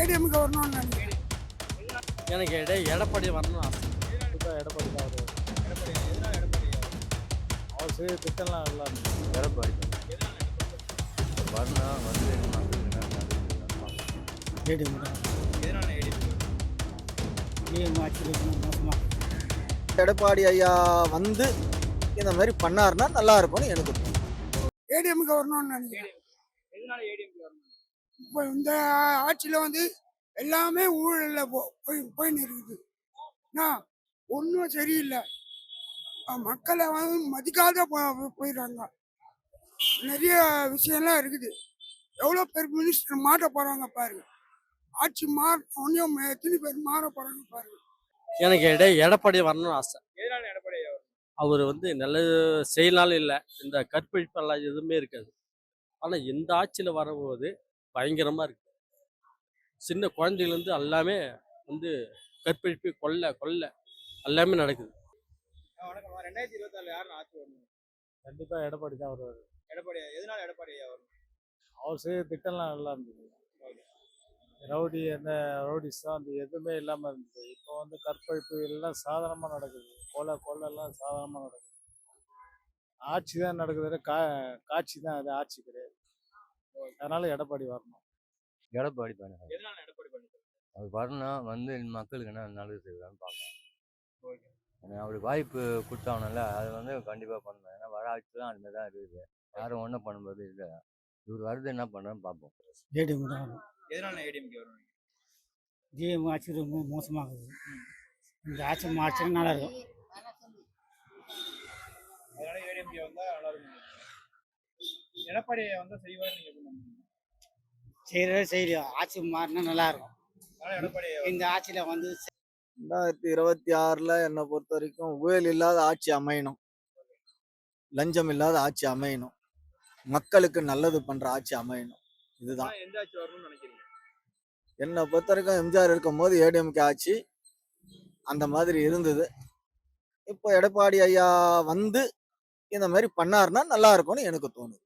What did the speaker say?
ஏடிஎம்க்கு வரணும்னு நினைக்கிறேன். எனக்கு எடப்பாடி வரணும்னு ஆசை. கண்டிப்பாக எடப்பாடி தான் வருவார். எடப்பாடி எதனால எடப்பாடி அவர் செய்த திட்டம்லாம் நல்லா இருந்துச்சு. எடப்பாடி எதனால எடப்பாடி வரணும் வந்து ஏடிஎம் தான். எதனால ஏடிஎம் டிஎம் ஆட்சியில் மோசமாக எடப்பாடி ஐயா வந்து இந்த மாதிரி பண்ணாருன்னா நல்லா இருக்கும்னு எனக்கு தோணுது. ஏடிஎம்க்கு வரணும்னு நினைக்கிறேன். எதனால ஏடிஎம் வரணும்? இப்போ இந்த ஆட்சியில் வந்து எல்லாமே ஊழலில் போயின்னு இருக்குது. ஒன்றும் சரியில்லை. மக்களை வந்து மதிக்காத போயிடுறாங்க. நிறைய விஷயம்லாம் இருக்குது. எவ்வளோ பேர் மினிஸ்டர் மாட்ட போகிறாங்க பாருங்க. ஆட்சி ஒன்றும் எத்தனை பேர் மாற போகிறாங்க பாருங்க. எனக்கு எடப்பாடி வரணும்னு ஆசை. எதனால எடப்பாடி அவர் வந்து நல்லது செய்யலாலும் இல்லை, இந்த கற்பழிப்பெல்லாம் எதுவுமே இருக்காது. ஆனால் இந்த ஆட்சியில் வரும்போது பயங்கரமாக இருக்கு. சின்ன குழந்தையிலேருந்து எல்லாமே வந்து கற்பழிப்பு கொள்ளை எல்லாமே நடக்குது. வணக்கம். 2024 யாருன்னு ஆட்சி வரணும்? கண்டிப்பாக எடப்பாடி தான் வருவார். எடப்பாடி எதனால எடப்பாடி வரணும்? அவர் செய்த திட்டம்லாம் நல்லா இருந்தது. ரவுடிஸ் தான் அந்த எதுவுமே இல்லாமல் இருந்தது. இப்போ வந்து கற்பழிப்பு எல்லாம் சாதாரணமாக நடக்குது. கொள்ளைலாம் சாதாரணமாக நடக்குது. ஆட்சி தான் நடக்குது, காட்சி தான் அது, ஆட்சி கிடையாது. அதனால எடப்பாடி வரணும். எடப்பாடி தானே எதனால எடப்பாடி பண்ணுறது? அது வரணும் வந்து மக்களுக்கு என்ன நல்லது செய்யலான்னு பார்க்கலாம். அவருக்கு வாய்ப்பு கொடுத்தாங்கல்ல, அது வந்து கண்டிப்பாக பண்ணணும். ஏன்னா வர ஆட்சி தான் அதுமாதிரி தான் இருக்குது. யாரும் ஒன்றும் பண்ணும்போது இல்லை. இவர் வருது என்ன பண்ணுறோன்னு பார்ப்போம். ஏடிஎம் தான் வரும். எதனால ஏடிஎம்கே வரணும்? டிஎம் ஆட்சி ரொம்ப மோசமாகுது. இந்த ஆட்சி மாற்றினா நல்லா இருக்கும். அதனால ஏடிஎம்கே வந்தா நல்லா இருக்கும். எடப்பாடி வந்தா செய்வார் நீங்க எப்படி நம்புறீங்க? செய்கிறதே செய்யலையோ ஆட்சி மாறினா நல்லா இருக்கும். அதனால எடப்பாடி இந்த ஆட்சியில் வந்து 2026 என்னை பொறுத்த வரைக்கும் ஊழல் இல்லாத ஆட்சி அமையணும், லஞ்சம் இல்லாத ஆட்சி அமையணும், மக்களுக்கு நல்லது பண்ற ஆட்சி அமையணும். இதுதான் எந்த ஆட்சி வரணும்னு நினைக்கிறீங்க? என்னை பொறுத்த வரைக்கும் எம்ஜிஆர் இருக்கும் போது ஏடிஎம்கே ஆட்சி அந்த மாதிரி இருந்தது. இப்போ எடப்பாடி ஐயா வந்து இந்த மாதிரி பண்ணாருன்னா நல்லா இருக்கும்னு எனக்கு தோணுது.